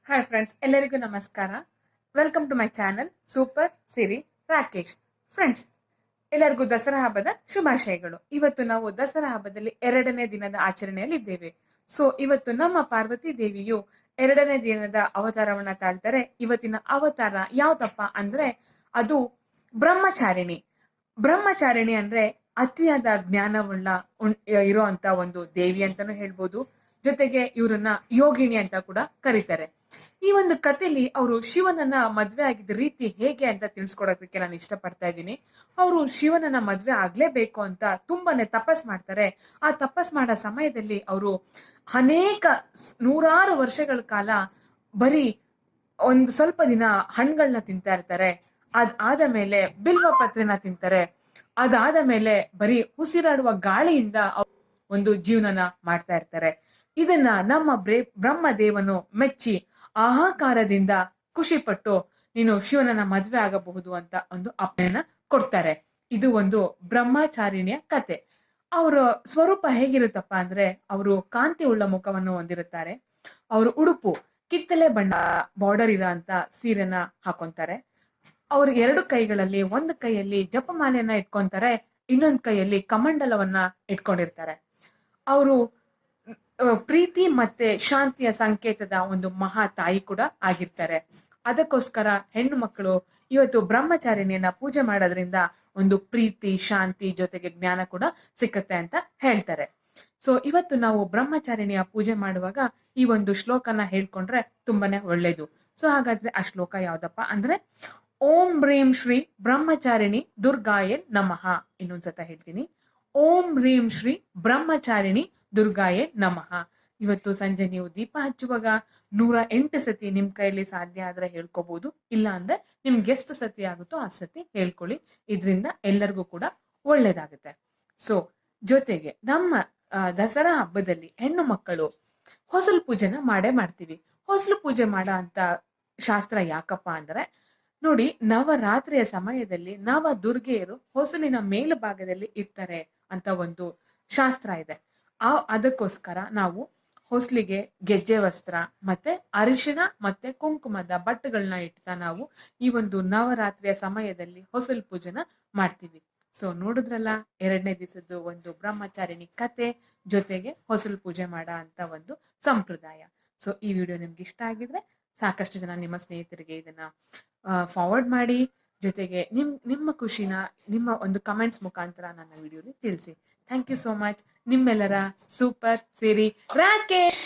Hi friends, ಎಲ್ಲರಿಗೂ ನಮಸ್ಕಾರ. Welcome to my channel super Siri Rakesh. Friends, ಎಲ್ಲರಿಗೂ ದಸರಾ ಹಬ್ಬದ ಶುಭಾಶಯಗಳು. ಇವತ್ತು ನಾವು ದಸರಾ ಹಬ್ಬದಲ್ಲಿ 2ನೇ ದಿನದ ಆಚರಣೆಯಲ್ಲಿ ಇದ್ದೇವೆ. ಸೊ ಇವತ್ತು ನಮ್ಮ ಪಾರ್ವತಿ ದೇವಿಯು 2ನೇ ದಿನದ ಅವತಾರವನ್ನ ತಾಳ್ತಾರೆ. ಇವತ್ತಿನ ಅವತಾರ ಯಾವ್ದಪ್ಪ ಅಂದ್ರೆ ಅದು ಬ್ರಹ್ಮಚಾರಿಣಿ. ಬ್ರಹ್ಮಚಾರಿಣಿ ಅಂದ್ರೆ ಅತಿಯಾದ ಜ್ಞಾನವುಳ್ಳ ಇರುವಂತ ಒಂದು ದೇವಿ ಅಂತಾನು ಹೇಳ್ಬೋದು. ಜೊತೆಗೆ ಇವ್ರನ್ನ ಯೋಗಿನಿ ಅಂತ ಕೂಡ ಕರೀತಾರೆ. ಈ ಒಂದು ಕಥೆಯಲ್ಲಿ ಅವರು ಶಿವನನ್ನ ಮದ್ವೆ ಆಗಿದ್ದ ರೀತಿ ಹೇಗೆ ಅಂತ ತಿಳಿಸ್ಕೊಡೋದಕ್ಕೆ ನಾನು ಇಷ್ಟಪಡ್ತಾ ಇದ್ದೀನಿ. ಅವರು ಶಿವನನ್ನ ಮದ್ವೆ ಆಗ್ಲೇಬೇಕು ಅಂತ ತುಂಬಾನೇ ತಪಸ್ ಮಾಡ್ತಾರೆ. ಆ ತಪಸ್ ಮಾಡೋ ಸಮಯದಲ್ಲಿ ಅವರು ಅನೇಕ ನೂರಾರು ವರ್ಷಗಳ ಕಾಲ ಬರೀ ಒಂದು ಸ್ವಲ್ಪ ದಿನ ಹಣ್ಣುಗಳನ್ನ ತಿಂತಾ ಇರ್ತಾರೆ. ಆದ ಮೇಲೆ ಬಿಲ್ವ ಪತ್ರೆನ ತಿಂತಾರೆ. ಅದಾದ ಮೇಲೆ ಬರೀ ಉಸಿರಾಡುವ ಗಾಳಿಯಿಂದ ಒಂದು ಜೀವನನ ಮಾಡ್ತಾ ಇರ್ತಾರೆ. ಇದನ್ನ ನಮ್ಮ ಬ್ರಹ್ಮದೇವನು ಮೆಚ್ಚಿ ಅಹಂಕಾರದಿಂದ ಖುಷಿ ಪಟ್ಟು ನೀನು ಶಿವನನ್ನ ಮದ್ವೆ ಆಗಬಹುದು ಅಂತ ಒಂದು ಅಪ್ಪಣೆನ ಕೊಡ್ತಾರೆ. ಇದು ಒಂದು ಬ್ರಹ್ಮಚಾರಿಣಿಯ ಕತೆ. ಅವರ ಸ್ವರೂಪ ಹೇಗಿರುತ್ತಪ್ಪ ಅಂದ್ರೆ ಅವರು ಕಾಂತಿ ಉಳ್ಳ ಮುಖವನ್ನು ಹೊಂದಿರುತ್ತಾರೆ. ಅವರು ಉಡುಪು ಕಿತ್ತಲೆ ಬಣ್ಣ ಬಾರ್ಡರ್ ಇರೋ ಅಂತ ಸೀರೆನ ಹಾಕೊಂತಾರೆ. ಅವ್ರ 2 ಕೈಗಳಲ್ಲಿ ಒಂದು ಕೈಯಲ್ಲಿ ಜಪಮಾಲೆಯನ್ನ ಇಟ್ಕೊಂತಾರೆ, ಇನ್ನೊಂದು ಕೈಯಲ್ಲಿ ಕಮಂಡಲವನ್ನ ಇಟ್ಕೊಂಡಿರ್ತಾರೆ. ಅವರು ಪ್ರೀತಿ ಮತ್ತೆ ಶಾಂತಿಯ ಸಂಕೇತದ ಒಂದು ಮಹಾ ತಾಯಿ ಕೂಡ ಆಗಿರ್ತಾರೆ. ಅದಕ್ಕೋಸ್ಕರ ಹೆಣ್ಣು ಮಕ್ಕಳು ಇವತ್ತು ಬ್ರಹ್ಮಚಾರಿಣಿಯನ್ನ ಪೂಜೆ ಮಾಡೋದ್ರಿಂದ ಒಂದು ಪ್ರೀತಿ, ಶಾಂತಿ ಜೊತೆಗೆ ಜ್ಞಾನ ಕೂಡ ಸಿಕ್ಕತ್ತೆ ಅಂತ ಹೇಳ್ತಾರೆ. ಸೊ ಇವತ್ತು ನಾವು ಬ್ರಹ್ಮಚಾರಿಣಿಯ ಪೂಜೆ ಮಾಡುವಾಗ ಈ ಒಂದು ಶ್ಲೋಕನ ಹೇಳ್ಕೊಂಡ್ರೆ ತುಂಬಾನೇ ಒಳ್ಳೇದು. ಸೊ ಹಾಗಾದ್ರೆ ಆ ಶ್ಲೋಕ ಯಾವ್ದಪ್ಪ ಅಂದ್ರೆ ಓಂ ಹ್ರೀಂ ಶ್ರೀ ಬ್ರಹ್ಮಚಾರಿಣಿ ದುರ್ಗಾಯ ನಮಃ. ಇನ್ನೊಂದ್ಸತ ಹೇಳ್ತೀನಿ, ಓಂ ಹ್ರೀಂ ಶ್ರೀ ಬ್ರಹ್ಮಚಾರಿಣಿ ದುರ್ಗಾಯೇ ನಮಃ. ಇವತ್ತು ಸಂಜೆ ನೀವು ದೀಪ ಹಚ್ಚುವಾಗ 108 ಸತಿ ನಿಮ್ ಕೈಯಲ್ಲಿ ಸಾಧ್ಯ ಆದ್ರೆ ಹೇಳ್ಕೋಬಹುದು. ಇಲ್ಲ ಅಂದ್ರೆ ನಿಮ್ಗೆ ಎಷ್ಟು ಸತಿ ಆಗುತ್ತೋ ಆ ಸತಿ ಹೇಳ್ಕೊಳ್ಳಿ. ಇದರಿಂದ ಎಲ್ಲರಿಗೂ ಕೂಡ ಒಳ್ಳೇದಾಗುತ್ತೆ. ಸೊ ಜೊತೆಗೆ ನಮ್ಮ ದಸರಾ ಹಬ್ಬದಲ್ಲಿ ಹೆಣ್ಣು ಮಕ್ಕಳು ಹೊಸಲು ಪೂಜೆನ ಮಾಡ್ತೀವಿ. ಹೊಸಲು ಪೂಜೆ ಮಾಡೋ ಅಂತ ಶಾಸ್ತ್ರ ಯಾಕಪ್ಪ ಅಂದ್ರೆ ನೋಡಿ, ನವರಾತ್ರಿಯ ಸಮಯದಲ್ಲಿ ನವ ದುರ್ಗೆಯರು ಹೊಸಲಿನ ಮೇಲುಭಾಗದಲ್ಲಿ ಇರ್ತಾರೆ ಅಂತ ಒಂದು ಶಾಸ್ತ್ರ ಇದೆ. ಅದಕ್ಕೋಸ್ಕರ ನಾವು ಹೊಸಲಿಗೆ ಗೆಜ್ಜೆ ವಸ್ತ್ರ ಮತ್ತೆ ಅರಿಶಿಣ ಮತ್ತೆ ಕುಂಕುಮದ ಬಟ್ಟೆಗಳನ್ನ ಇಡ್ತಾ ನಾವು ಈ ಒಂದು ನವರಾತ್ರಿಯ ಸಮಯದಲ್ಲಿ ಹೊಸಲು ಪೂಜೆನ ಮಾಡ್ತೀವಿ. ಸೊ ನೋಡಿದ್ರಲ್ಲ, 2ನೇ ದಿವಸದ್ದು ಒಂದು ಬ್ರಹ್ಮಚಾರಿಣಿ ಕತೆ ಜೊತೆಗೆ ಹೊಸಲು ಪೂಜೆ ಮಾಡೋ ಅಂತ ಒಂದು ಸಂಪ್ರದಾಯ. ಸೊ ಈ ವಿಡಿಯೋ ನಿಮ್ಗೆ ಇಷ್ಟ ಆಗಿದ್ರೆ ಸಾಕಷ್ಟು ಜನ ನಿಮ್ಮ ಸ್ನೇಹಿತರಿಗೆ ಇದನ್ನ ಫಾರ್ವರ್ಡ್ ಮಾಡಿ. ಜೊತೆಗೆ ನಿಮ್ಮ ಖುಷಿನ ನಿಮ್ಮ ಒಂದು ಕಮೆಂಟ್ಸ್ ಮುಖಾಂತರ ನನ್ನ ವಿಡಿಯೋಲಿ ತಿಳಿಸಿ. Thank you so much. ನಿಮ್ಮೆಲ್ಲರ ಸೂಪರ್ ಸಿರಿ ರಾಕೇಶ್.